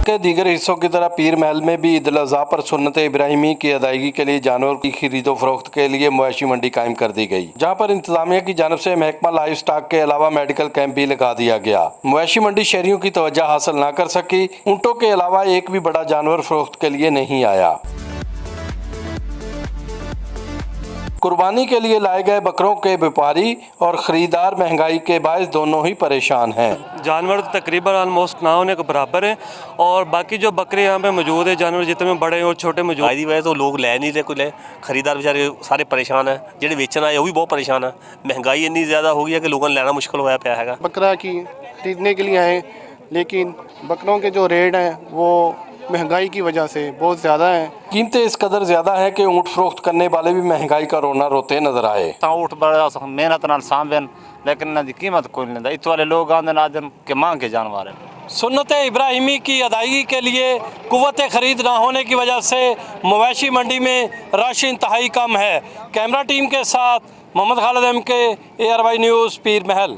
के दीगर हिस्सों की तरह पीर महल में भी ईद उल अज़हा पर सुन्नत इब्राहिमी की अदायगी के लिए जानवर की खरीदो फरोख्त के लिए मवेशी मंडी कायम कर दी गई, जहां पर इंतजामिया की जानिब से महकमा लाइव स्टॉक के अलावा मेडिकल कैंप भी लगा दिया गया। मवेशी मंडी शहरियों की तवज्जो हासिल न कर सकी। ऊँटों के अलावा एक भी बड़ा जानवर फरोख्त के लिए नहीं आया। कुर्बानी के लिए लाए गए बकरों के व्यापारी और खरीदार महंगाई के बायस दोनों ही परेशान हैं। जानवर तकरीबन ऑलमोस्ट ना होने के बराबर हैं और बाकी जो बकरे यहाँ पे मौजूद है, जानवर जितने बड़े और छोटे मौजूद की वजह तो लोग लै नहीं रहे, कोई खरीदार बेचारे सारे परेशान है, जेडे बेचन आए वो भी बहुत परेशान है। महंगाई इन्नी ज़्यादा हो गई है कि लोगों ने लेना मुश्किल होया पाया है। बकरा की खरीदने के लिए आए, लेकिन बकरों के जो रेट हैं वो महंगाई की वजह से बहुत ज़्यादा है। कीमतें इस कदर ज़्यादा हैं कि ऊँट फरोख्त करने वाले भी महंगाई का रोना रोते नजर आए। ऊँट बड़ा मेहनत नाल सांभन, लेकिन इन्हां दी कीमत कोई नहीं। इत वाले लोग आंदे नादन के मांग के जानवर हैं। सुन्नत इब्राहिमी की अदायगी के लिए कुव्वत खरीद ना होने की वजह से मवेशी मंडी में रश इंतहाई कम है। कैमरा टीम के साथ Mohammed Khalid MK, ARY news, Pir महल।